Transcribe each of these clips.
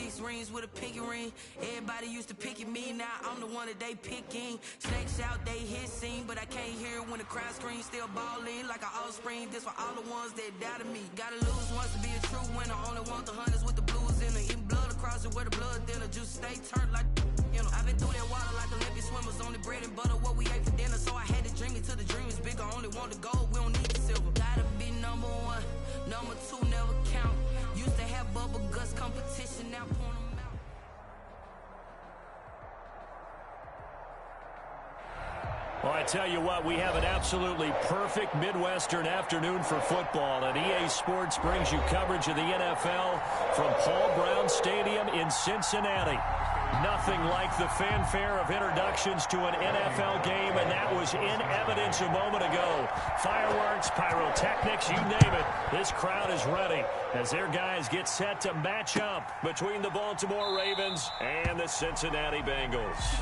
6 rings with a pinky ring. Everybody used to pick at me, now I'm the one that they picking. Snakes out, they hit scene, but I can't hear it when the crowd screams. Still ballin' like an offspring. This for all the ones that doubted me. Gotta lose once to be a true winner. Only want the hunters with the blues in it. Eating blood across it where the blood thinner. Juice stay turned like, you know. I've been through that water like Olympic swimmers. Only bread and butter, what we ate for dinner. So I had to dream it till the dream is bigger. Only want the gold, we don't need the silver. Gotta be number one, number two never count. Used to have bubble guts competition, now point 'em out. Well, I tell you what, we have an absolutely perfect Midwestern afternoon for football, and EA Sports brings you coverage of the NFL from Paul Brown Stadium in Cincinnati. Nothing like the fanfare of introductions to an NFL game, and that was in evidence a moment ago. Fireworks, pyrotechnics, you name it. This crowd is ready as their guys get set to match up between the Baltimore Ravens and the Cincinnati Bengals.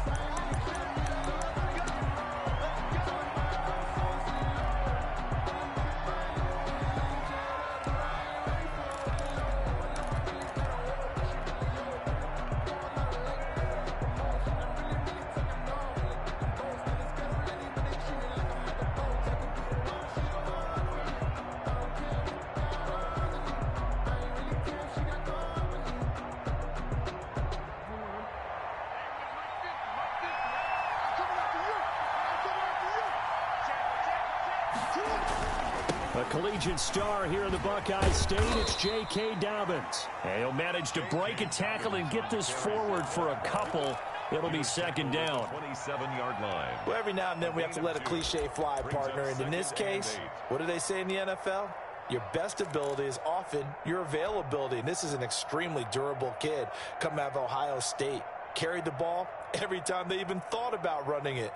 A collegiate star here in the Buckeye State, it's J.K. Dobbins. And he'll manage to break a tackle and get this forward for a couple. It'll be second down. 27-yard line. Well, every now and then we have to let a cliche fly, partner. And in this case, what do they say in the NFL? Your best ability is often your availability. And this is an extremely durable kid coming out of Ohio State. Carried the ball every time they even thought about running it.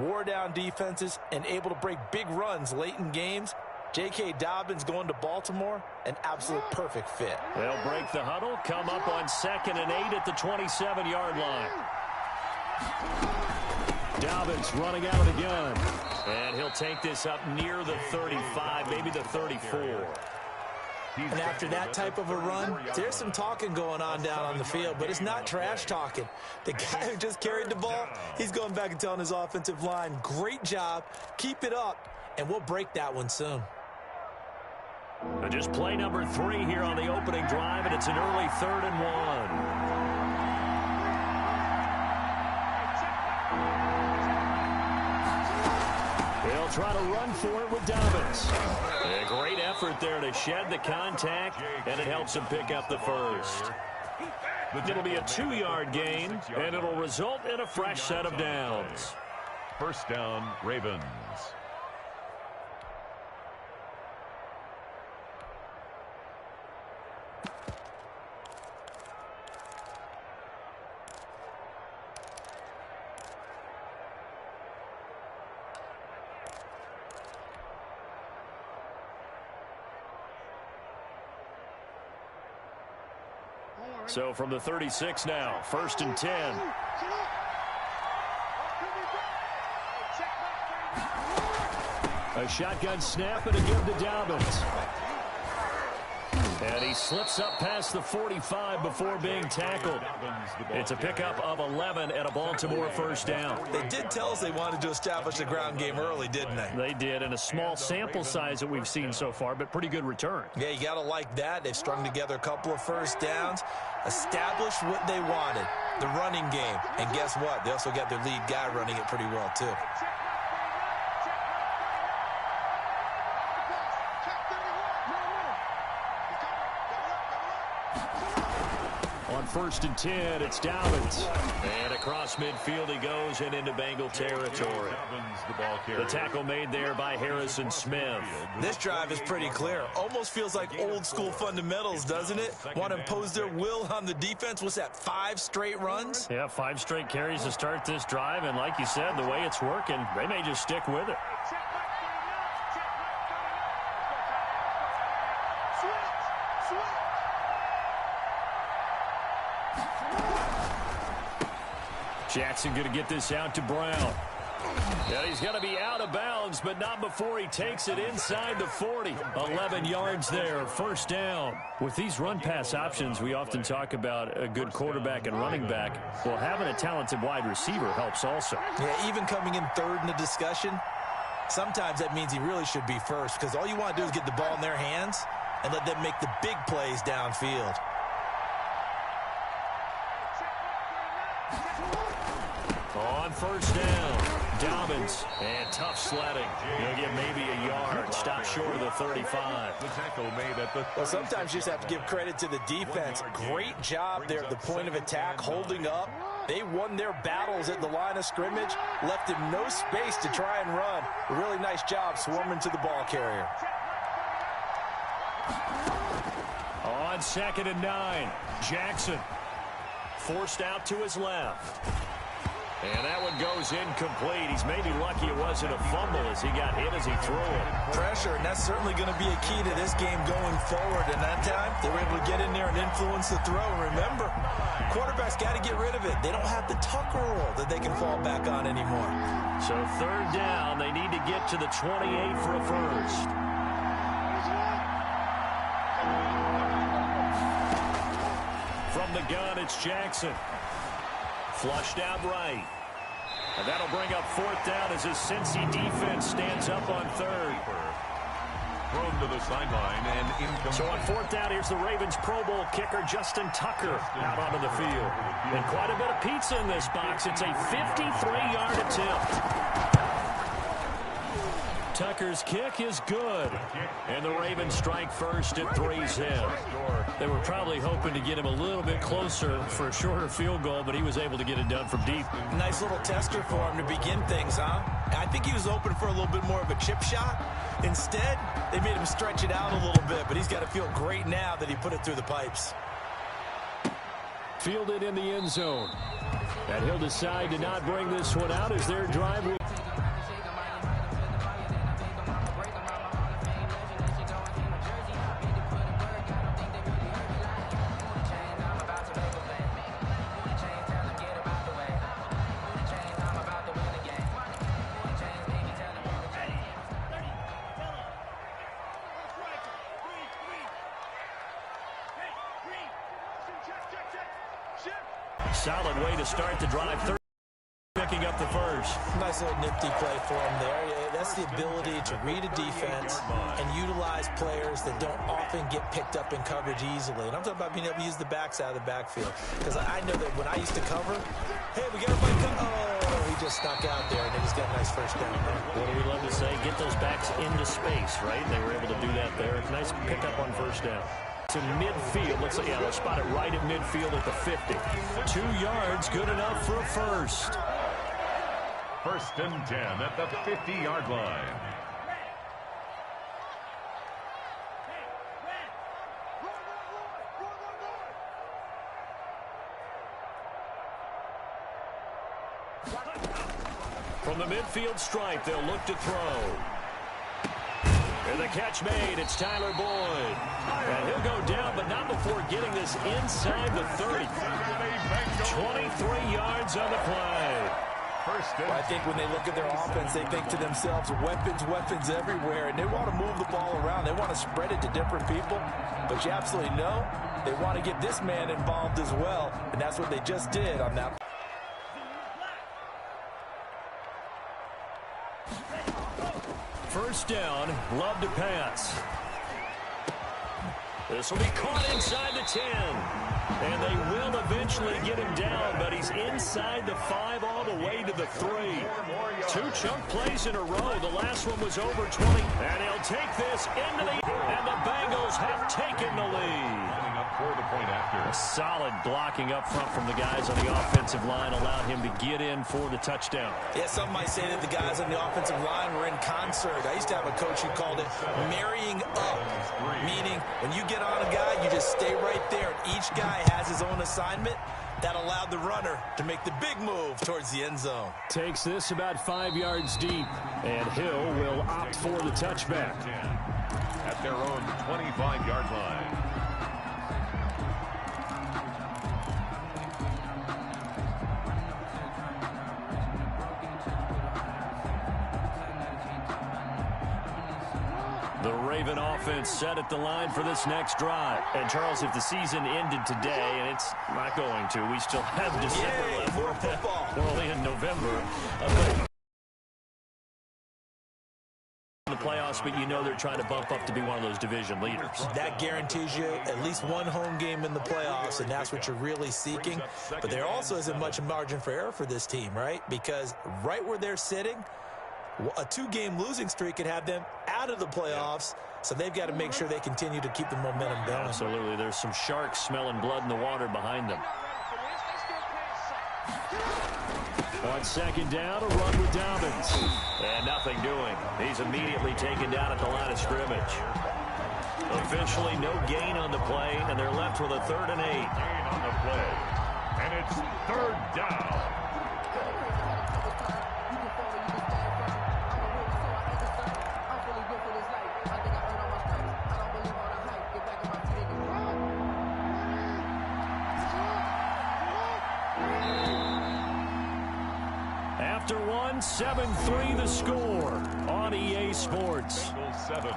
Wore down defenses and able to break big runs late in games. J.K. Dobbins going to Baltimore, an absolute perfect fit. They'll break the huddle, come up on 2nd and 8 at the 27-yard line. Dobbins running out of the gun. And he'll take this up near the 35, maybe the 34. And after that type of a run, there's some talking going on down on the field, but it's not trash talking. The guy who just carried the ball, he's going back and telling his offensive line, great job, keep it up, and we'll break that one soon. Just play number 3 here on the opening drive, and it's an early 3rd and 1. They'll try to run for it with Dobbins. A great effort there to shed the contact, and it helps him pick up the first. It'll be a 2-yard gain, and it'll result in a fresh set of downs. First down, Ravens. So from the 36 now, 1st and 10. A shotgun snap and a give to Dobbins. And he slips up past the 45 before being tackled. It's a pickup of 11 and a Baltimore first down. They did tell us they wanted to establish the ground game early, didn't they? They did, and a small sample size that we've seen so far, but pretty good return. Yeah, you got to like that. They've strung together a couple of first downs, established what they wanted, the running game. And guess what? They also got their lead guy running it pretty well, too. On 1st and 10, it's Dobbins. And across midfield he goes and into Bengal territory. The tackle made there by Harrison Smith. This drive is pretty clear. Almost feels like old school fundamentals, doesn't it? Want to impose their will on the defense. What's that, 5 straight runs? Yeah, 5 straight carries to start this drive. And like you said, the way it's working, they may just stick with it. Jackson going to get this out to Brown. And he's going to be out of bounds, but not before he takes it inside the 40. 11 yards there, first down. With these run-pass options, we often talk about a good quarterback and running back. Well, having a talented wide receiver helps also. Yeah, even coming in third in the discussion, sometimes that means he really should be first, because all you want to do is get the ball in their hands and let them make the big plays downfield. On first down, Dobbins, and tough sledding. He'll get maybe a yard, stop short of the 35. Well, sometimes you just have to give credit to the defense. Great job there at the point of attack, holding up. They won their battles at the line of scrimmage, left him no space to try and run. A really nice job swarming to the ball carrier. On 2nd and 9, Jackson forced out to his left. And that one goes incomplete. He's maybe lucky it wasn't a fumble as he got hit as he threw it. Pressure, and that's certainly going to be a key to this game going forward. And that time, they were able to get in there and influence the throw. Remember, quarterbacks got to get rid of it. They don't have the Tucker rule that they can fall back on anymore. So 3rd down, they need to get to the 28 for a first. From the gun, it's Jackson. Flushed out right. And that'll bring up 4th down as his Cincy defense stands up on 3rd. Thrown to the sideline and incomplete. So on 4th down, here's the Ravens Pro Bowl kicker, Justin Tucker, out onto the field. And quite a bit of pizza in this box. It's a 53-yard attempt. Tucker's kick is good. And the Ravens strike first at 3-10. They were probably hoping to get him a little bit closer for a shorter field goal, but he was able to get it done from deep. Nice little tester for him to begin things, huh? I think he was open for a little bit more of a chip shot. Instead, they made him stretch it out a little bit, but he's got to feel great now that he put it through the pipes. Fielded in the end zone. And he'll decide to not bring this one out as their drive will. Solid way to start the drive. Picking up the first. Nice little nifty play for him there. That's the ability to read a defense and utilize players that don't often get picked up in coverage easily. And I'm talking about being able to use the backs out of the backfield. Because I know that when I used to cover, hey, we got everybody come. Oh, he just snuck out there, and he just got a nice first down there. What do we love to say? Get those backs into space, right? They were able to do that there. Nice pickup on first down. To midfield. Let's spot it right at midfield at the 50. 2 yards, good enough for a first. 1st and 10 at the 50-yard line. From the midfield stripe, they'll look to throw. And the catch made, it's Tyler Boyd. And he'll go down, but not before getting this inside the 30. 23 yards on the play. Well, I think when they look at their offense, they think to themselves, weapons everywhere, and they want to move the ball around. They want to spread it to different people, but you absolutely know they want to get this man involved as well, and that's what they just did on that. First down, love to pass. This will be caught inside the 10. And they will eventually get him down, but he's inside the 5 all the way to the 3. 2 chunk plays in a row. The last one was over 20. And he'll take this into the... And the Bengals have taken the lead. For the point after. A solid blocking up front from the guys on the offensive line allowed him to get in for the touchdown. Yeah, some might say that the guys on the offensive line were in concert. I used to have a coach who called it marrying up, meaning when you get on a guy, you just stay right there. Each guy has his own assignment. That allowed the runner to make the big move towards the end zone. Takes this about 5 yards deep, and Hill will opt for the touchback. At their own 25-yard line. The Raven offense set at the line for this next drive. And, Charles, if the season ended today, and it's not going to, we still have December left. More football. We're only in November. The playoffs, but you know they're trying to bump up to be one of those division leaders. That guarantees you at least one home game in the playoffs, and that's what you're really seeking. But there also isn't much margin for error for this team, right? Because right where they're sitting, a 2-game losing streak could have them out of the playoffs, so they've got to make sure they continue to keep the momentum going. Absolutely. There's some sharks smelling blood in the water behind them. On second down, a run with Dobbins. And nothing doing. He's immediately taken down at the line of scrimmage. Officially no gain on the play, and they're left with a 3rd and 8. Gain on the play. And it's 3rd down. After 7-3 the score on EA Sports. Bengals 7,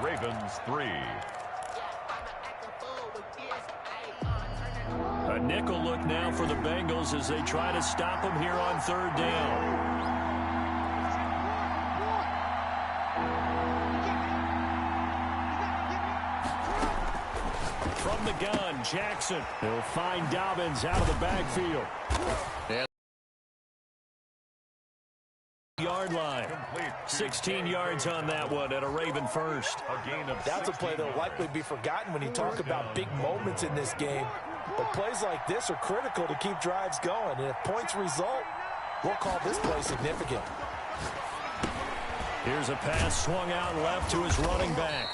Ravens 3. A nickel look now for the Bengals as they try to stop them here on 3rd down. From the gun, Jackson. He'll find Dobbins out of the backfield. And yard line. 16 yards on that one at a Raven first. That's a play that will likely be forgotten when you talk about big moments in this game. But plays like this are critical to keep drives going. And if points result, we'll call this play significant. Here's a pass swung out left to his running back.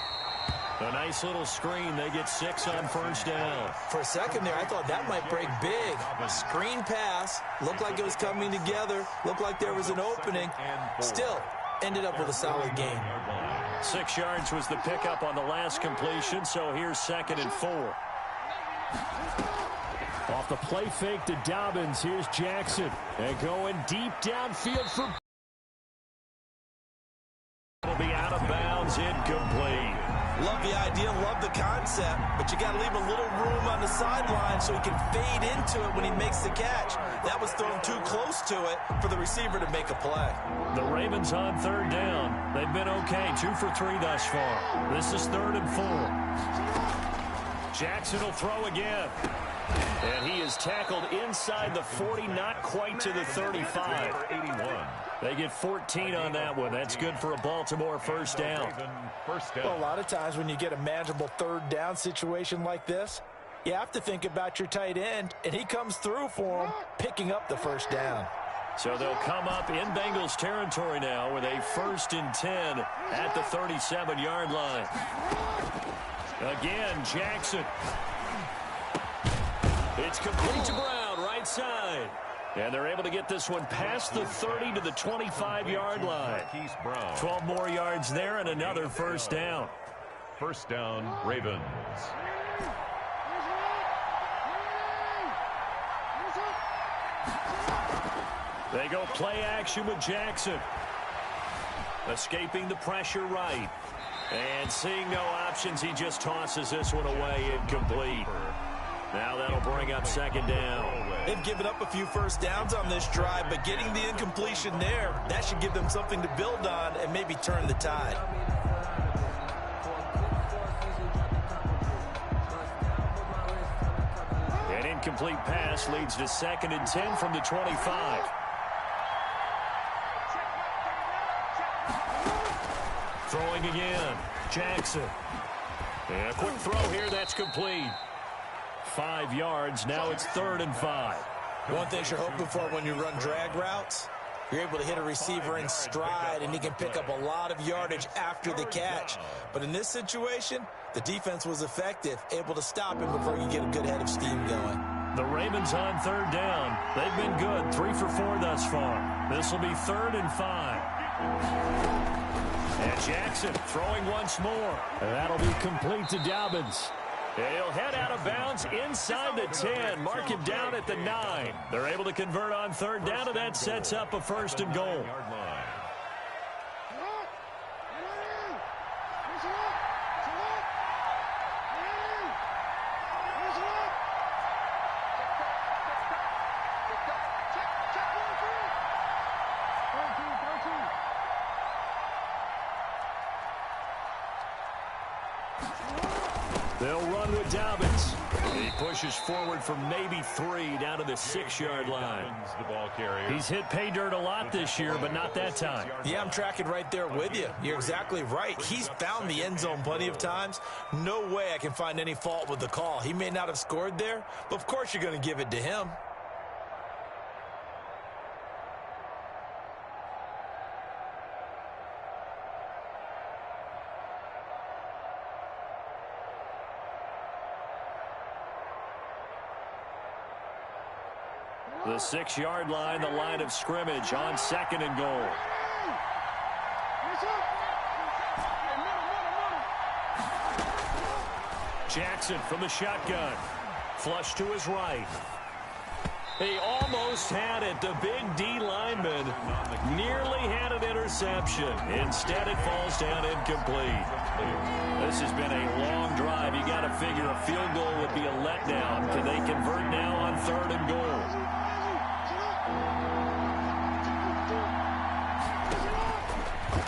A nice little screen. They get 6 on 1st down. For a second there, I thought that might break big. A screen pass. Looked like it was coming together. Looked like there was an opening. Still, ended up with a solid gain. 6 yards was the pickup on the last completion, so here's 2nd and 4. Off the play fake to Dobbins, here's Jackson. And going deep downfield for... It'll be out of bounds, incomplete. Love the idea, love the concept, but you got to leave a little room on the sideline so he can fade into it when he makes the catch. That was thrown too close to it for the receiver to make a play. The Ravens on 3rd down. They've been okay, 2 for 3 thus far. This is 3rd and 4. Jackson will throw again. And he is tackled inside the 40, not quite to the 35. 81. They get 14 on that one. That's good for a Baltimore first down. Well, a lot of times when you get a manageable 3rd down situation like this, you have to think about your tight end, and he comes through for him, picking up the 1st down. So they'll come up in Bengals territory now with a 1st and 10 at the 37-yard line. Again, Jackson. It's complete to Brown, right side. And they're able to get this one past the 30 to the 25-yard line. 12 more yards there and another 1st down. 1st down, Ravens. They go play action with Jackson. Escaping the pressure right. And seeing no options, he just tosses this one away, incomplete. Now that'll bring up 2nd down. They've given up a few 1st downs on this drive, but getting the incompletion there, that should give them something to build on and maybe turn the tide. An incomplete pass leads to 2nd and 10 from the 25. Throwing again. Jackson. And a quick throw here. That's complete. 5 yards. Now it's 3rd and 5. One thing you're hoping for when you run drag routes, you're able to hit a receiver in stride, and he can pick up a lot of yardage after the catch. But in this situation, the defense was effective, able to stop him before you get a good head of steam going. The Ravens on 3rd down. They've been good. 3 for 4 thus far. This will be 3rd and 5. And Jackson throwing once more. And that'll be complete to Dobbins. He'll head out of bounds inside the 10. Mark him down at the 9. They're able to convert on 3rd down, and that sets up a 1st and goal. pushes forward for maybe 3 down to the 6-yard line. He's hit pay dirt a lot this year, but not that time. Yeah, I'm tracking right there with you. You're exactly right. He's found the end zone plenty of times. No way I can find any fault with the call. He may not have scored there, but of course you're going to give it to him. The 6-yard line, the line of scrimmage on 2nd and goal. Jackson from the shotgun. Flush to his right. He almost had it. The big D lineman nearly had an interception. Instead, it falls down incomplete. This has been a long drive. You got to figure a field goal would be a letdown. Can they convert now on 3rd and goal?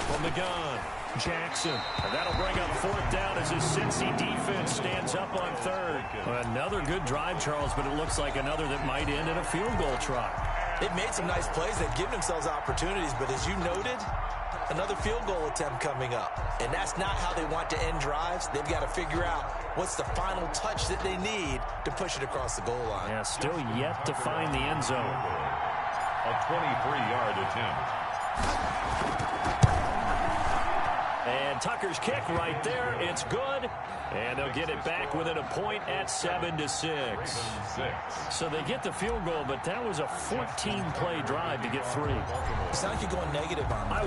From the gun, Jackson. And that'll bring up 4th down as his Cincy defense stands up on 3rd. Another good drive, Charles, but it looks like another that might end in a field goal try. They've made some nice plays. They've given themselves opportunities, but as you noted, another field goal attempt coming up. And that's not how they want to end drives. They've got to figure out what's the final touch that they need to push it across the goal line. Yeah, still yet to find the end zone. A 23-yard attempt. And Tucker's kick right there. It's good. And they'll get it back within a point at 7-6. So they get the field goal, but that was a 14-play drive to get 3. You sound like you're going negative on that.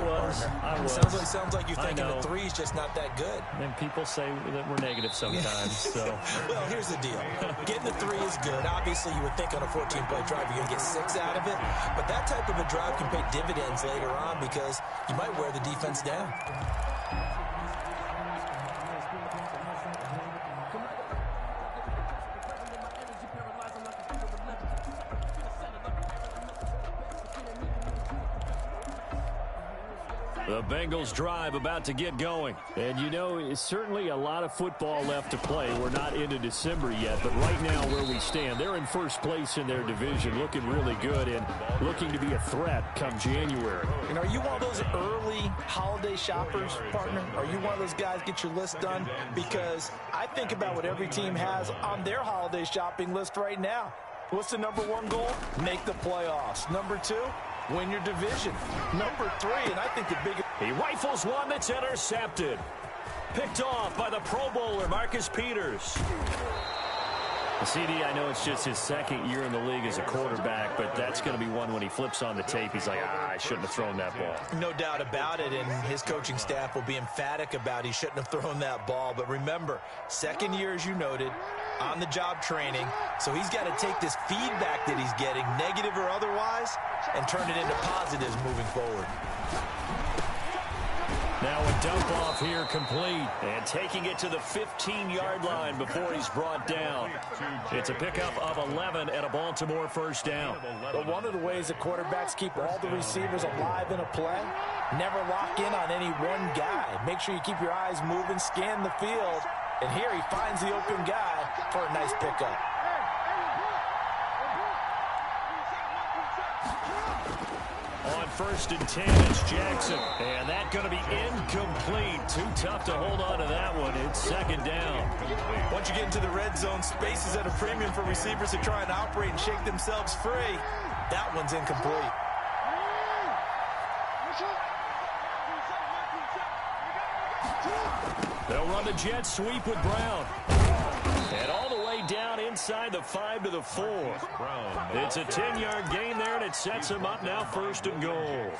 I was. Sounds like you're thinking the 3 is just not that good. And people say that we're negative sometimes. So. Well, here's the deal. Getting the 3 is good. Obviously, you would think on a 14-play drive you're going to get 6 out of it. But that type of a drive can pay dividends later on because you might wear the defense down. The Bengals drive about to get going. And, you know, it's certainly a lot of football left to play. We're not into December yet, but right now where we stand, they're in first place in their division, looking really good and looking to be a threat come January. And are you one of those early holiday shoppers, partner? Are you one of those guys get your list done? Because I think about what every team has on their holiday shopping list right now. What's the number 1 goal? Make the playoffs. Number 2? Win your division. Number 3, and I think the biggest... He rifles one that's intercepted. Picked off by the Pro Bowler, Marcus Peters. CD, I know it's just his 2nd year in the league as a quarterback, but that's going to be one when he flips on the tape. He's like, I shouldn't have thrown that ball. No doubt about it, and his coaching staff will be emphatic about he shouldn't have thrown that ball. But remember, 2nd year, as you noted, on-the-job training, so he's got to take this feedback that he's getting, negative or otherwise, and turn it into positives moving forward. Now a dump off here complete. And taking it to the 15-yard line before he's brought down. It's a pickup of 11 and a Baltimore first down. But one of the ways that quarterbacks keep all the receivers alive in a play, never lock in on any one guy. Make sure you keep your eyes moving, scan the field. And here he finds the open guy for a nice pickup. On 1st and 10, it's Jackson. And that's going to be incomplete. Too tough to hold on to that one. It's 2nd down. Once you get into the red zone, space is at a premium for receivers to try and operate and shake themselves free. That one's incomplete. They'll run the jet sweep with Brown. And all the way down inside the 5 to the 4. It's a 10-yard gain there, and it sets him up now 1st and goal.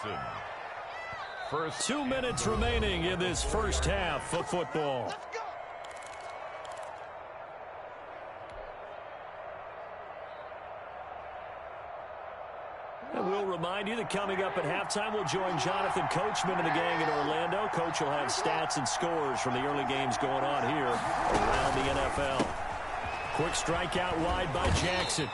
2 minutes remaining in this first half of football. And we'll remind you that coming up at halftime, we'll join Jonathan Coachman and the gang in Orlando. Coach will have stats and scores from the early games going on here around the NFL. Quick strike out wide by Jackson.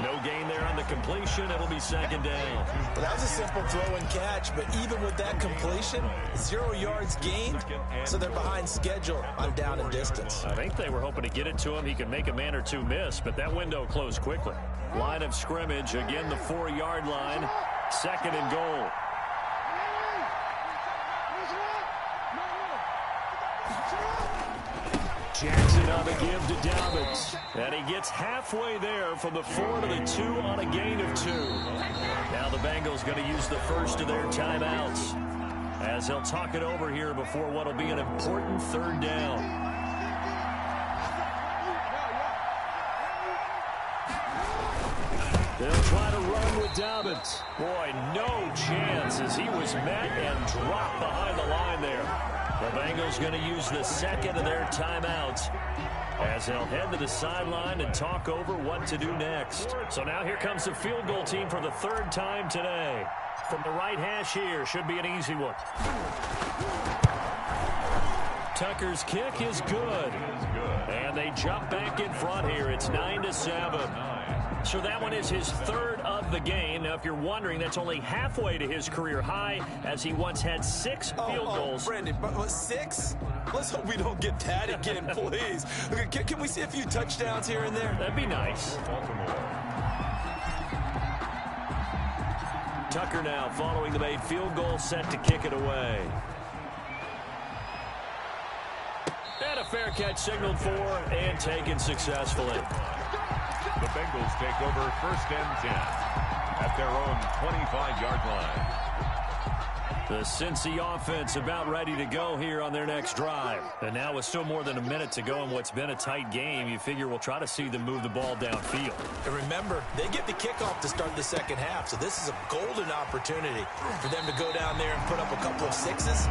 No gain there on the completion. It'll be second down. Well, that was a simple throw and catch, but even with that completion, 0 yards gained, so they're behind schedule on down and distance. I think they were hoping to get it to him. He could make a man or two miss, but that window closed quickly. Line of scrimmage, again the 4-yard line. Second and goal. Jackson on the give to Dobbins. And he gets halfway there from the 4 to the 2 on a gain of 2. Now the Bengals going to use the first of their timeouts as they'll talk it over here before what will be an important third down. They'll try to run with Dobbins. Boy, no chance as he was met and dropped behind the line there. The Bengals going to use the second of their timeouts as they'll head to the sideline and talk over what to do next. So now here comes the field goal team for the third time today. From the right hash here, should be an easy one. Tucker's kick is good. And they jump back in front here. It's 9-7. So that one is his third of the game. Now, if you're wondering, that's only halfway to his career high, as he once had 6 field goals. Brandon, but 6? Let's hope we don't get that again, please. Can we see a few touchdowns here and there? That'd be nice. Tucker now following the made field goal, set to kick it away. And a fair catch signaled for and taken successfully. The Bengals take over first and 10 at their own 25-yard line. The Cincy offense about ready to go here on their next drive. And now with still more than a minute to go in what's been a tight game, you figure we'll try to see them move the ball downfield. And remember, they get the kickoff to start the second half, so this is a golden opportunity for them to go down there and put up a couple of 6s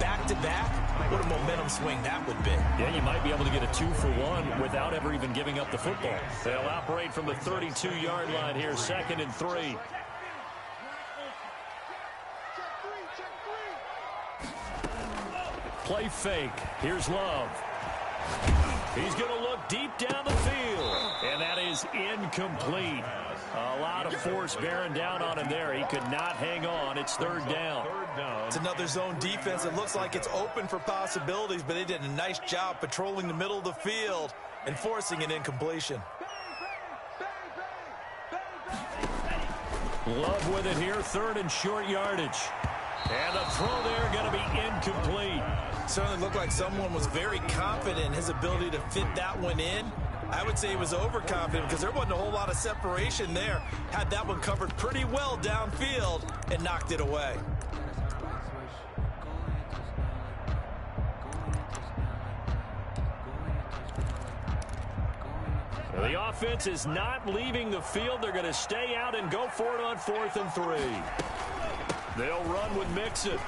back-to-back. What a momentum swing that would be. Yeah, you might be able to get a 2-for-1 without ever even giving up the football. They'll operate from the 32-yard line here, second and 3. Play fake. Here's Love. He's going to look deep down the field. And that is incomplete. A lot of force bearing down on him there. He could not hang on. It's third down. It's another zone defense. It looks like it's open for possibilities, but they did a nice job patrolling the middle of the field and forcing an incompletion. Love with it here, third and short yardage. And the throw there going to be incomplete. Certainly looked like someone was very confident in his ability to fit that one in. I would say he was overconfident because there wasn't a whole lot of separation there. Had that one covered pretty well downfield and knocked it away. The offense is not leaving the field. They're going to stay out and go for it on 4th and 3. They'll run with Mixon.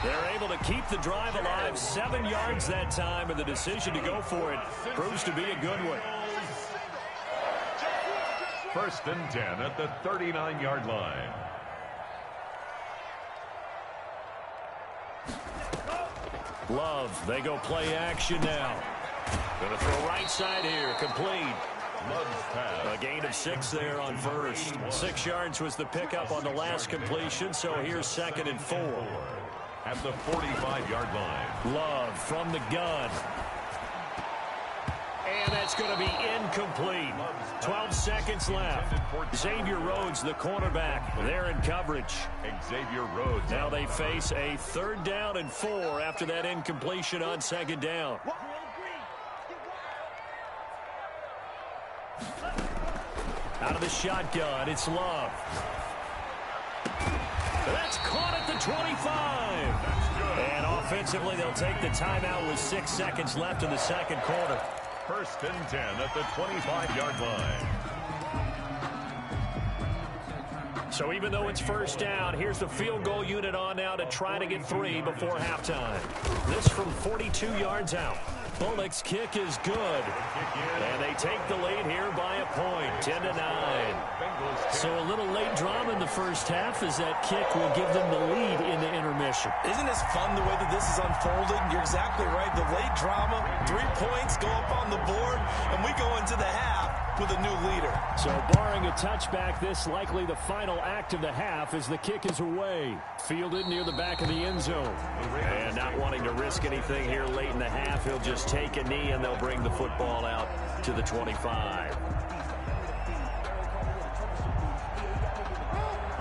They're able to keep the drive alive. 7 yards that time, and the decision to go for it proves to be a good one. First and 10 at the 39-yard line. Love, they go play action now. Going to throw right side here, complete. A gain of 6 there on first. 6 yards was the pickup on the last completion, so here's second and 4. At the 45-yard line. Love from the gun. And that's going to be incomplete. 12 seconds left. Xavier Rhodes, the cornerback, there in coverage. Xavier Rhodes. Now they face a 3rd down and 4 after that incompletion on 2nd down. Out of the shotgun, it's Love. That's caught at the 25. And offensively, they'll take the timeout with 6 seconds left in the second quarter. First and 10 at the 25-yard line. So even though it's first down, here's the field goal unit on now to try to get 3 before halftime. This from 42 yards out. Bullock's kick is good. And they take the lead here by a point, 10-9. So a little late drama in the first half as that kick will give them the lead in the intermission. Isn't this fun the way that this is unfolding? You're exactly right. The late drama, 3 points go up on the board, and we go into the half up with a new leader. So barring a touchback, this likely the final act of the half as the kick is away. Fielded near the back of the end zone. And not wanting to risk anything here late in the half, he'll just take a knee and they'll bring the football out to the 25.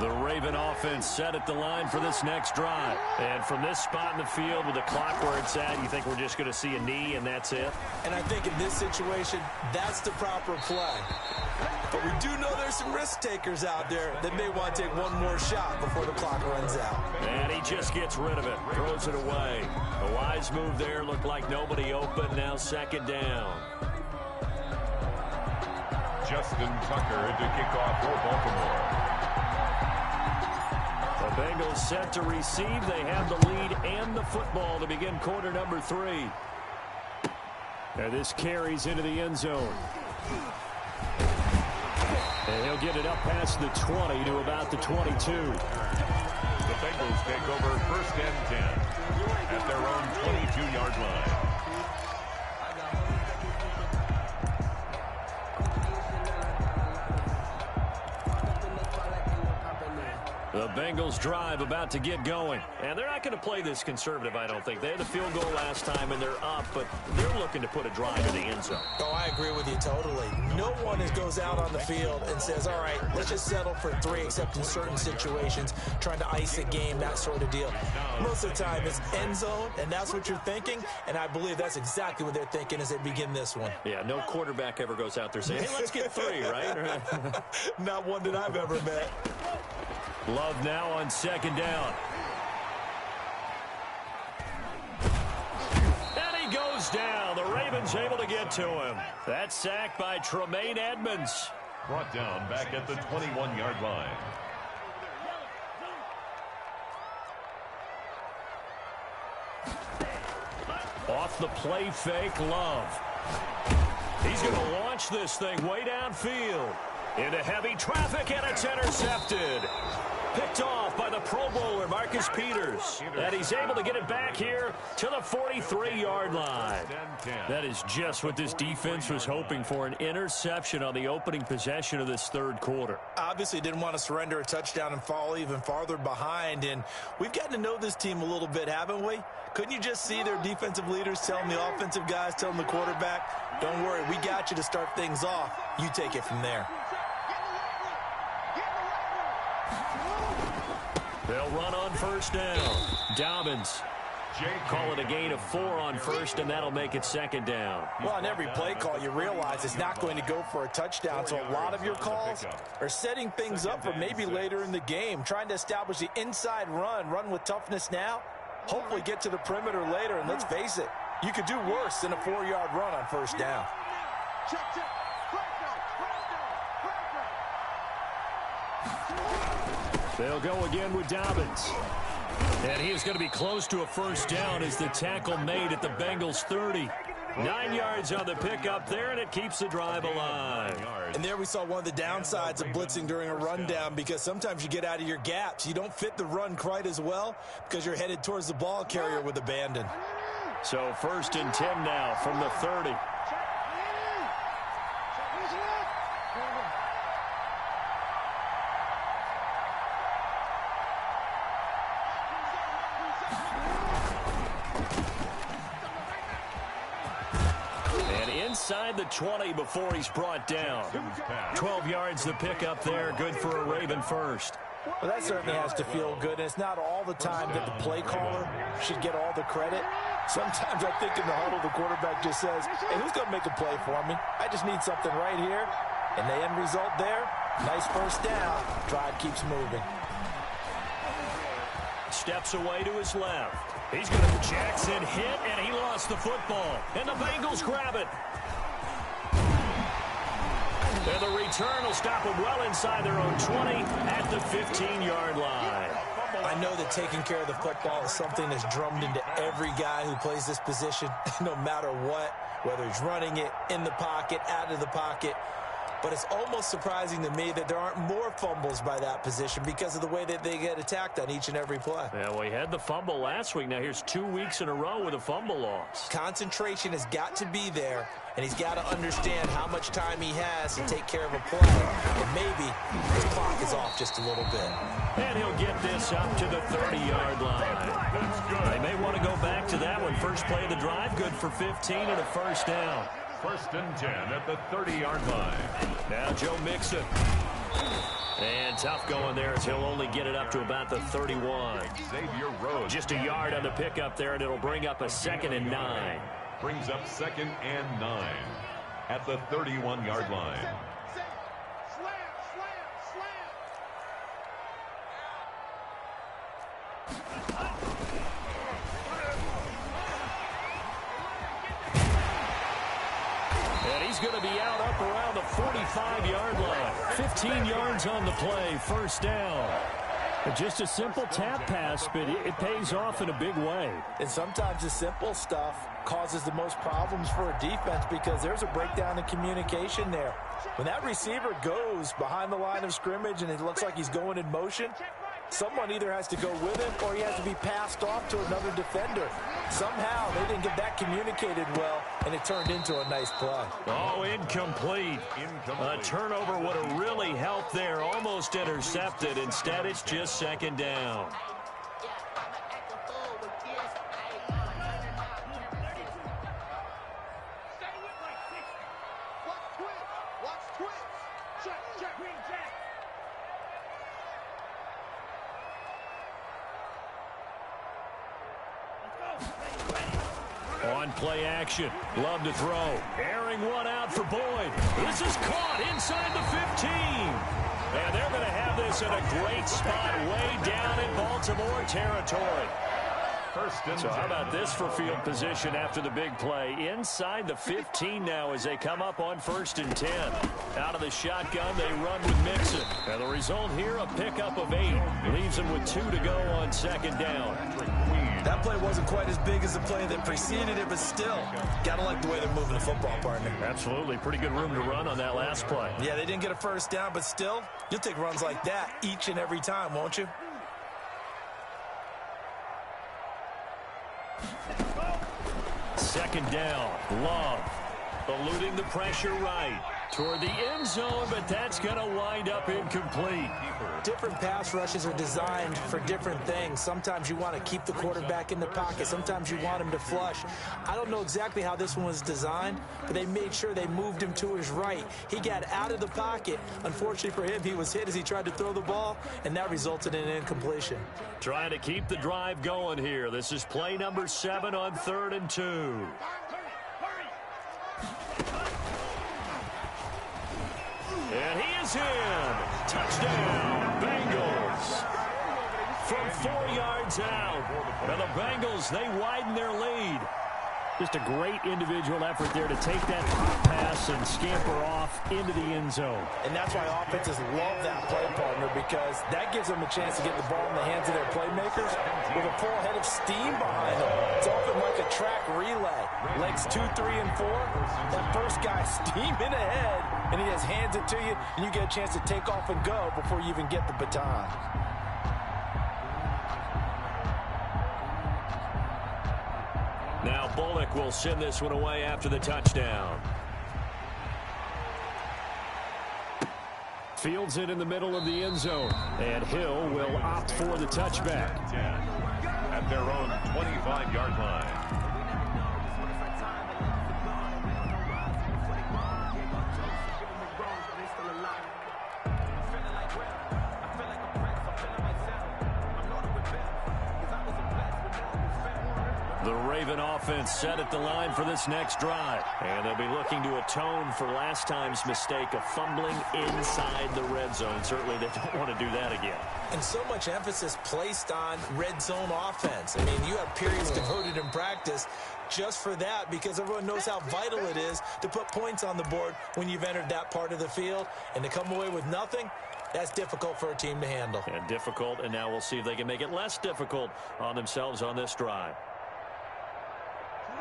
The Raven offense set at the line for this next drive. And from this spot in the field with the clock where it's at, you think we're just going to see a knee and that's it? And I think in this situation, that's the proper play. But we do know there's some risk takers out there that may want to take one more shot before the clock runs out. And he just gets rid of it, throws it away. A wise move there, looked like nobody open, now second down. Justin Tucker to kick off for Baltimore. The Bengals set to receive. They have the lead and the football to begin quarter number 3. And this carries into the end zone. And he'll get it up past the 20 to about the 22. The Bengals take over first and 10 at their own 22-yard line. The Bengals drive about to get going. And they're not going to play this conservative, I don't think. They had the field goal last time, and they're up, but they're looking to put a drive in the end zone. Oh, I agree with you totally. No one goes out on the field and says, all right, let's just settle for 3, except in certain situations, trying to ice a game, that sort of deal. Most of the time, it's end zone, and that's what you're thinking, and I believe that's exactly what they're thinking as they begin this one. Yeah, no quarterback ever goes out there saying, hey, let's get 3, right? Not one that I've ever met. Love now on second down. And he goes down. The Ravens able to get to him. That's sacked by Tremaine Edmonds. Brought down back at the 21-yard line. Off the play fake, Love. He's going to launch this thing way downfield. Into heavy traffic, and it's intercepted. Picked off by the Pro Bowler, Marcus Peters. And he's able to get it back here to the 43-yard line. That is just what this defense was hoping for, an interception on the opening possession of this third quarter. Obviously didn't want to surrender a touchdown and fall even farther behind. And we've gotten to know this team a little bit, haven't we? Couldn't you just see their defensive leaders telling the offensive guys, telling the quarterback, don't worry, we got you to start things off. You take it from there. They'll run on first down. Dobbins call it a gain of 4 on first, and that'll make it second down. Well, on every play call, you realize it's not going to go for a touchdown, so a lot of your calls are setting things up for maybe later in the game, trying to establish the inside run with toughness now, hopefully get to the perimeter later, and let's face it, you could do worse than a 4-yard run on first down. They'll go again with Dobbins. And he is going to be close to a first down as the tackle made at the Bengals 30. 9 yards on the pickup there, and it keeps the drive alive. And there we saw one of the downsides of blitzing during a rundown, because sometimes you get out of your gaps. You don't fit the run quite as well because you're headed towards the ball carrier with abandon. So first and 10 now from the 30. Inside the 20 before he's brought down. 12 yards the pickup there. Good for a Raven first. Well, that certainly has to feel good. And it's not all the time that the play caller should get all the credit. Sometimes I think in the huddle, the quarterback just says, hey, who's going to make a play for me? I just need something right here. And the end result there, nice first down. Drive keeps moving. Steps away to his left. He's going to Jackson hit, and he lost the football. And the Bengals grab it. And the return will stop them well inside their own 20 at the 15-yard line. I know that taking care of the football is something that's drummed into every guy who plays this position, no matter what, whether he's running it, in the pocket, out of the pocket. but it's almost surprising to me that there aren't more fumbles by that position because of the way that they get attacked on each and every play. Yeah, well, he had the fumble last week. Now here's 2 weeks in a row with a fumble loss. Concentration has got to be there, and he's got to understand how much time he has to take care of a play. And maybe his clock is off just a little bit. And he'll get this up to the 30-yard line. They may want to go back to that one. First play of the drive, good for 15 and a first down. 1st and 10 at the 30-yard line. Now Joe Mixon. And tough going there as he'll only get it up to about the 31. Xavier Rhodes. Just a yard on the pickup there, and it'll bring up a 2nd and 9. Brings up 2nd and 9 at the 31-yard line. And he's going to be out up around the 45-yard line. 15 yards on the play, first down. Just a simple tap pass, but it pays off in a big way. And sometimes the simple stuff causes the most problems for a defense because there's a breakdown in communication there. When that receiver goes behind the line of scrimmage and it looks like he's going in motion, someone either has to go with him or he has to be passed off to another defender. Somehow they didn't get that communicated well, and it turned into a nice play. Oh, incomplete. A turnover would have really helped there. Almost intercepted. Instead, it's just 2nd down. On play action. Love to throw. Airing one out for Boyd. This is caught inside the 15. And they're going to have this in a great spot way down in Baltimore territory. So how about this for field position after the big play? Inside the 15 now as they come up on 1st and 10. Out of the shotgun, they run with Mixon. And the result here, a pickup of 8. Leaves them with 2 to go on 2nd down. That play wasn't quite as big as the play that preceded it, but still, got to like the way they're moving the football, partner. Absolutely. Pretty good room to run on that last play. Yeah, they didn't get a first down, but still, you'll take runs like that each and every time, won't you? Second down. Love. Eluding the pressure right. Toward the end zone, but that's going to wind up incomplete. Different pass rushes are designed for different things. Sometimes you want to keep the quarterback in the pocket. Sometimes you want him to flush. I don't know exactly how this one was designed, but they made sure they moved him to his right. He got out of the pocket. Unfortunately for him, he was hit as he tried to throw the ball, and that resulted in an incompletion. Trying to keep the drive going here. This is play number 7 on 3rd and 2. And he is in. Touchdown, Bengals. From 4 yards out. And the Bengals, they widen their lead. Just a great individual effort there to take that pass and scamper off into the end zone. And that's why offenses love that play, partner, because that gives them a chance to get the ball in the hands of their playmakers with a full head of steam behind them. It's often like a track relay. Legs 2, 3, and 4. That first guy steaming ahead, and he just hands it to you, and you get a chance to take off and go before you even get the baton. Now Bullock will send this one away after the touchdown. Fields it in the middle of the end zone. And Hill will opt for the touchback. At their own 25-yard line. The Raven offense set at the line for this next drive. And they'll be looking to atone for last time's mistake of fumbling inside the red zone. Certainly they don't want to do that again. And so much emphasis placed on red zone offense. I mean, you have periods devoted in practice just for that because everyone knows how vital it is to put points on the board when you've entered that part of the field. And to come away with nothing, that's difficult for a team to handle. And difficult, and now we'll see if they can make it less difficult on themselves on this drive.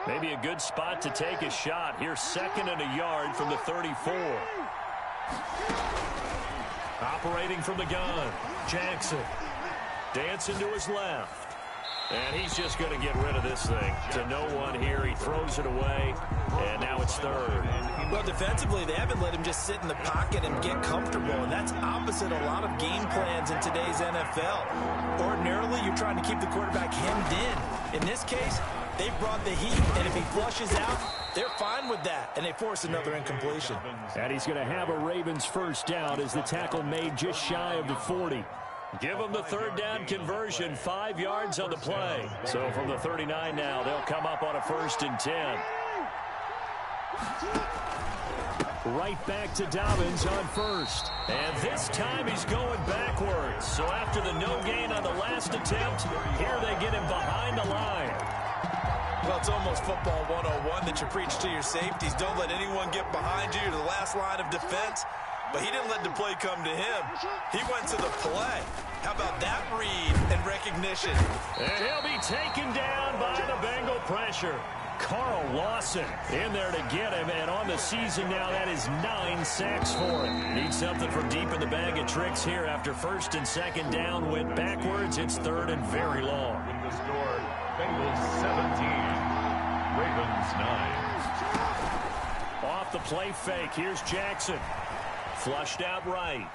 Maybe a good spot to take a shot. Here's 2nd and a yard from the 34. Operating from the gun, Jackson. Dancing to his left. And he's just going to get rid of this thing to no one here. He throws it away, and now it's third. Well, defensively, they haven't let him just sit in the pocket and get comfortable, and that's opposite a lot of game plans in today's NFL. Ordinarily, you're trying to keep the quarterback hemmed in. In this case, they brought the heat, and if he flushes out, they're fine with that, and they force another incompletion. And he's going to have a Ravens first down as the tackle made just shy of the 40. Give them the third down conversion, 5 yards on the play. So from the 39 now, they'll come up on a 1st and 10. Right back to Dobbins on first. And this time he's going backwards. So after the no gain on the last attempt, here they get him behind the line. Well, it's almost football 101 that you preach to your safeties. Don't let anyone get behind you to the last line of defense. But he didn't let the play come to him. He went to the play. How about that read and recognition? And he'll be taken down by the Bengal pressure. Carl Lawson in there to get him, and on the season now, that is 9 sacks for him. Needs something from deep in the bag of tricks here after 1st and 2nd down. Went backwards. It's 3rd and very long. With the score, Bengals 17, Ravens 9. Off the play fake, here's Jackson. Flushed out right.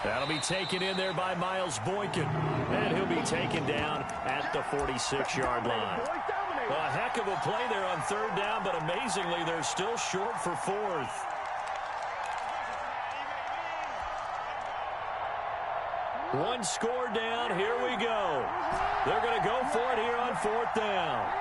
That'll be taken in there by Miles Boykin. And he'll be taken down at the 46-yard line. A heck of a play there on 3rd down, but amazingly, they're still short for 4th. One score down. Here we go. They're going to go for it here on 4th down.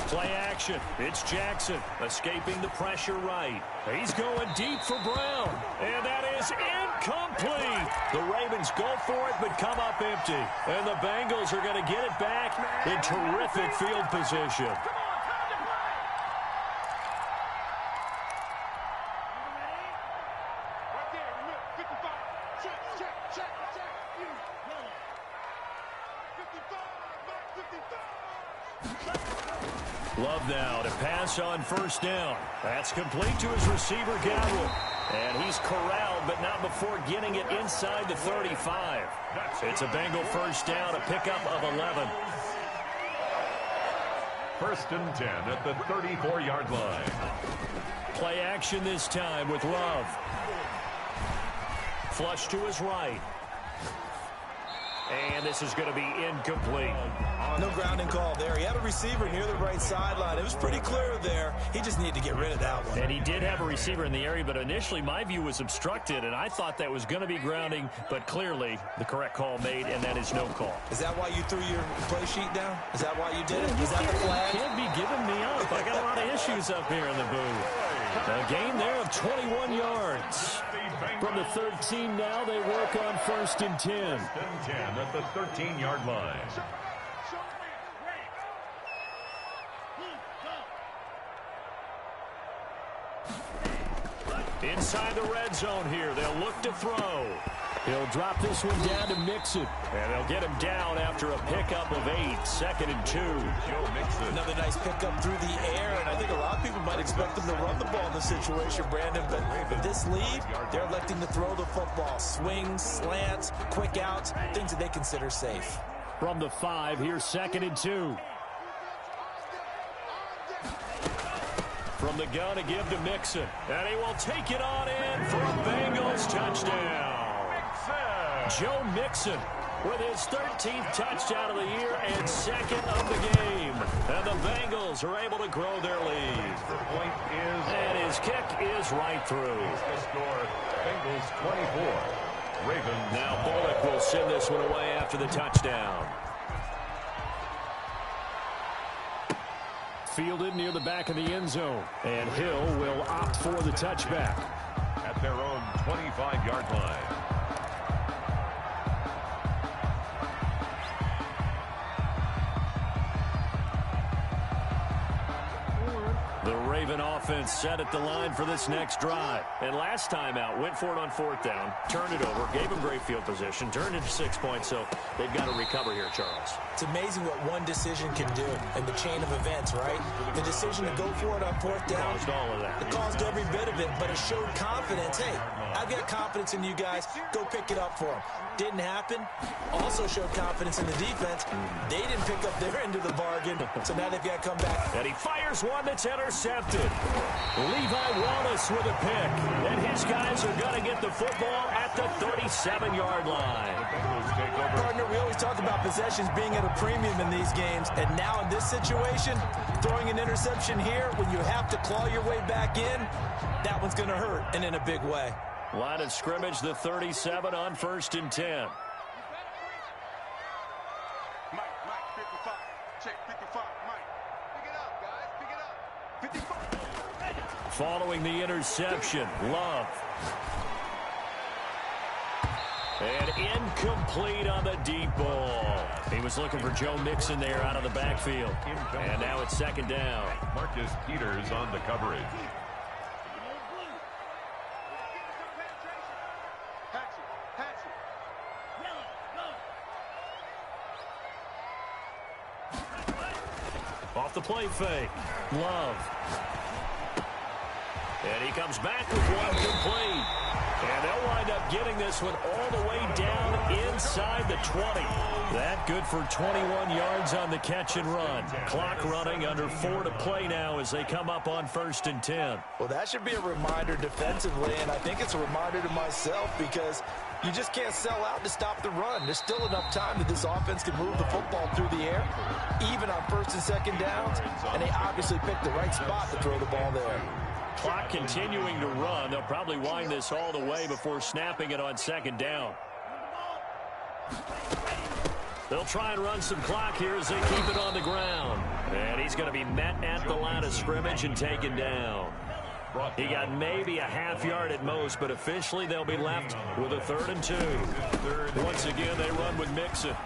Play action. It's Jackson escaping the pressure right. He's going deep for Brown. And that is incomplete. The Ravens go for it but come up empty. And the Bengals are going to get it back in terrific field position. Love now to pass on 1st down. That's complete to his receiver, Godwin. And he's corralled, but not before getting it inside the 35. It's a Bengal first down, a pickup of 11. 1st and 10 at the 34-yard line. Play action this time with Love. Flush to his right. And this is going to be incomplete. No grounding call there. He had a receiver near the right sideline. It was pretty clear there. He just needed to get rid of that one. And he did have a receiver in the area, but initially my view was obstructed, and I thought that was going to be grounding, but clearly the correct call made, and that is no call. Is that why you threw your play sheet down? Is that why you did it? Is that the flag? You can't be giving me up. I got a lot of issues up here in the booth. A gain there of 21 yards. From the 13 now, they work on 1st and 10. 1st and 10 at the 13-yard line. Inside the red zone here, they'll look to throw. He'll drop this one down to Mixon. And they'll get him down after a pickup of 8. 2nd and 2. Joe Mixon. Another nice pickup through the air, and I think a lot of people might expect them to run the ball in this situation, Brandon. But with this lead, they're electing to throw the football. Swings, slants, quick outs, things that they consider safe. From the 5, here's 2nd and 2. From the gun to give to Mixon. And he will take it on in for a Bengals touchdown. Joe Mixon with his 13th touchdown of the year and 2nd of the game. And the Bengals are able to grow their lead. And his kick is right through. The score, Bengals 24. Ravens. Now Bullock will send this one away after the touchdown. Fielded near the back of the end zone. And Hill will opt for the touchback. At their own 25-yard line. Raven offense set at the line for this next drive. And last time out, went for it on 4th down, turned it over, gave them great field position, turned it to 6 points, so they've got to recover here, Charles. It's amazing what one decision can do in the chain of events, right? The decision to go for it on 4th down. Caused all of that. It caused every bit of it, but it showed confidence. Hey, I've got confidence in you guys. Go pick it up for them. Didn't happen. Also showed confidence in the defense. They didn't pick up their end of the bargain, so now they've got to come back. And he fires one that's intercepted. Levi Wallace with a pick. And his guys are going to get the football at the 37-yard line. Partner, we always talk about possessions being at a premium in these games, and now in this situation, throwing an interception here when you have to claw your way back in, that one's going to hurt, and in a big way. Line of scrimmage, the 37 on 1st and 10. Mike, 55. Check 55, Mike. Pick it up, guys. Pick it up. 55. Following the interception, Love. And incomplete on the deep ball. He was looking for Joe Mixon there out of the backfield. And now it's 2nd down. Marcus Peters on the coverage. Off the play fake. Love. And he comes back with one complete. And they'll wind up getting this one all the way down inside the 20. That good for 21 yards on the catch and run. Clock running, under 4 to play now as they come up on 1st and 10. Well, that should be a reminder defensively, and I think it's a reminder to myself because you just can't sell out to stop the run. There's still enough time that this offense can move the football through the air, even on 1st and 2nd downs, and they obviously picked the right spot to throw the ball there. Clock continuing to run. They'll probably wind this all the way before snapping it on 2nd down. They'll try and run some clock here as they keep it on the ground. And he's going to be met at the line of scrimmage and taken down. He got maybe a half yard at most, but officially they'll be left with a 3rd and 2. Once again, they run with Mixon.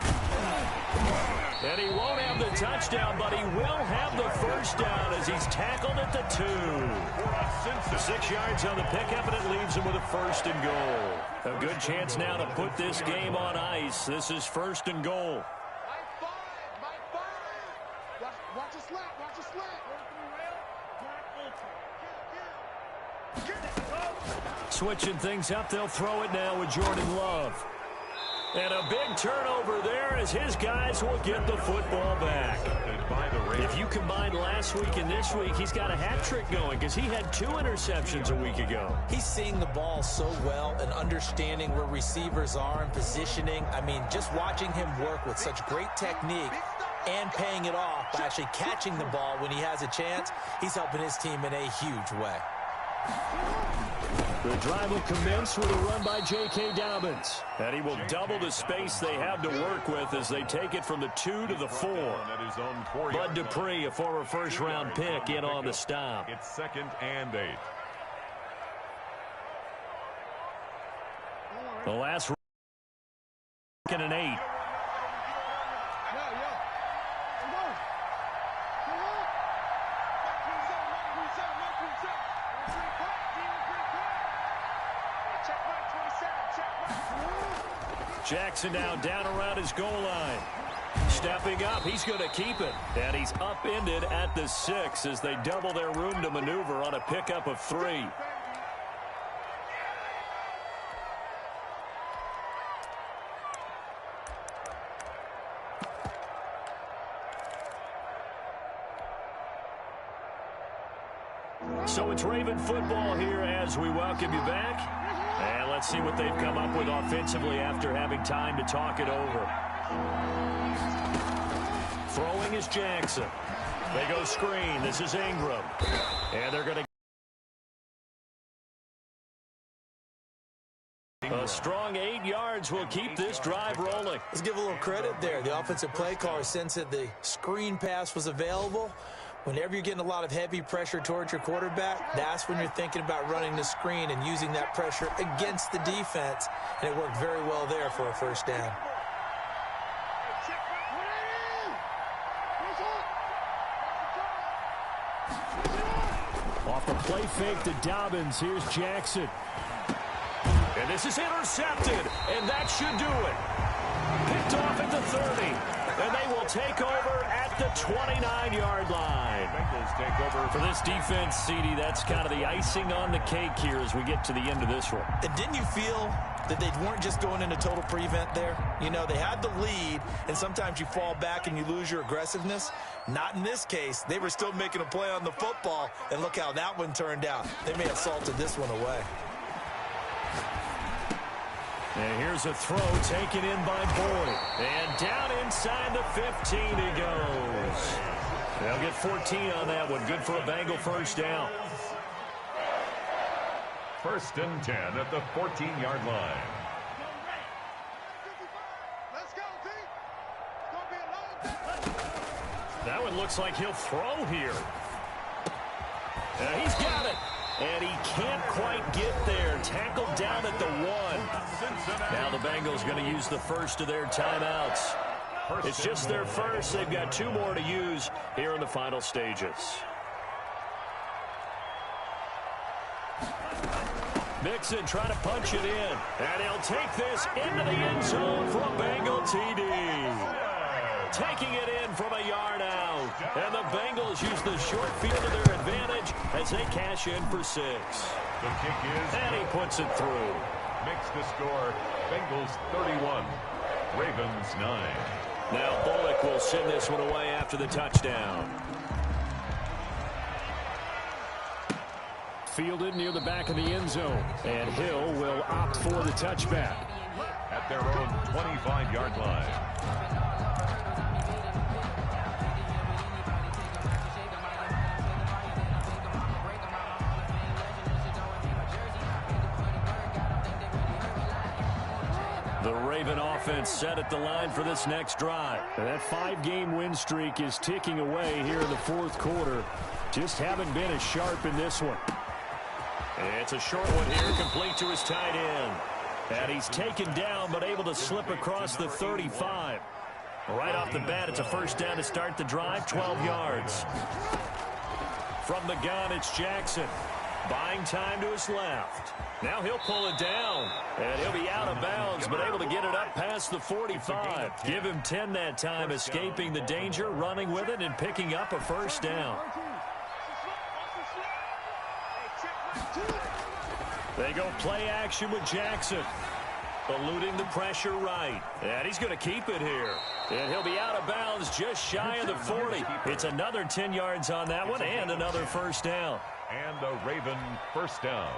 And he won't have the touchdown, but he will have the 1st down as he's tackled at the 2. 6 yards on the pickup, and it leaves him with a 1st and goal. A good chance now to put this game on ice. This is 1st and goal. Watch a slap, watch a slap. Switching things up, they'll throw it now with Jordan Love. And a big turnover there as his guys will get the football back. If you combine last week and this week, he's got a hat trick going because he had 2 interceptions a week ago. He's seeing the ball so well and understanding where receivers are and positioning. I mean, just watching him work with such great technique and paying it off by actually catching the ball when he has a chance, he's helping his team in a huge way. The drive will commence with a run by J.K. Dobbins. And he will double the space they have to work with as they take it from the 2 to the 4. Bud Dupree, a former first-round pick, in on the stop. It's 2nd and 8. The last 2nd and 8. Jackson now down around his goal line. Stepping up, he's going to keep it. And he's upended at the 6 as they double their room to maneuver on a pickup of 3. So it's Raven football here as we welcome you back. And let's see what they've come up with offensively after having time to talk it over. Throwing is Jackson. They go screen. This is Ingram. And they're going to... A strong 8 yards will keep this drive rolling. Let's give a little credit there. The offensive play caller sensed that the screen pass was available. Whenever you're getting a lot of heavy pressure towards your quarterback, that's when you're thinking about running the screen and using that pressure against the defense. And it worked very well there for a 1st down. play fake to Dobbins. Here's Jackson. And this is intercepted, and that should do it. Picked off at the 30, and they will take over at the 29-yard line. Bengals take over. For this defense, CD, that's kind of the icing on the cake here as we get to the end of this one. And didn't you feel that they weren't just going into total prevent there? You know, they had the lead, and sometimes you fall back and you lose your aggressiveness. Not in this case. They were still making a play on the football, and look how that one turned out. They may have salted this one away. And here's a throw taken in by Boyd. And down inside the 15 he goes. They'll get 14 on that one. Good for a Bengal first down. 1st and 10 at the 14-yard line. Let's go, D. It's going to be a long. That one looks like he'll throw here. He's got it. And he can't quite get there. Tackled down at the 1. Now the Bengals going to use the first of their timeouts. It's just their first. They've got 2 more to use here in the final stages. Mixon trying to punch it in. And he'll take this into the end zone for a Bengal TD. Taking it in from a yard out. And the Bengals use the short field to their advantage as they cash in for 6. The kick is. And he puts it through. Makes the score Bengals 31, Ravens 9. Now Bullock will send this one away after the touchdown. Fielded near the back of the end zone. And Hill will opt for the touchback. At their own 25-yard line. The Raven offense set at the line for this next drive. And that 5-game win streak is ticking away here in the 4th quarter. Just haven't been as sharp in this one. And it's a short one here, complete to his tight end. And he's taken down, but able to slip across the 35. Right off the bat, it's a first down to start the drive, 12 yards. From the gun, it's Jackson. Buying time to his left. Now he'll pull it down, and he'll be out of bounds, but able to get it up past the 45. Give him 10 that time, escaping the danger, running with it, and picking up a first down. They go play action with Jackson. Eluding the pressure right. And he's going to keep it here. And he'll be out of bounds just shy of the 40. It's another 10 yards on that one and another first down. And a Raven first down.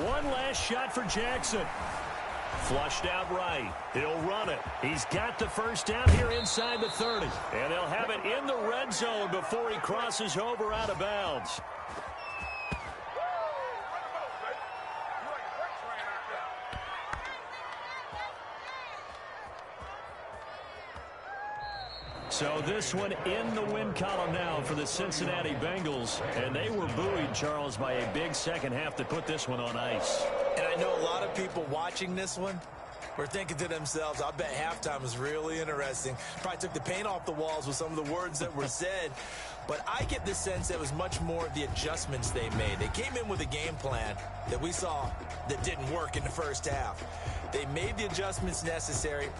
One last shot for Jackson. Flushed out right. He'll run it. He's got the first down here inside the 30. And they'll have it in the red zone before he crosses over out of bounds. So this one in the win column now for the Cincinnati Bengals. And they were buoyed, Charles, by a big second half to put this one on ice. And I know a lot of people watching this one were thinking to themselves, I bet halftime was really interesting. Probably took the paint off the walls with some of the words that were said. But I get the sense that was much more the adjustments they made. They came in with a game plan that we saw that didn't work in the first half. They made the adjustments necessary.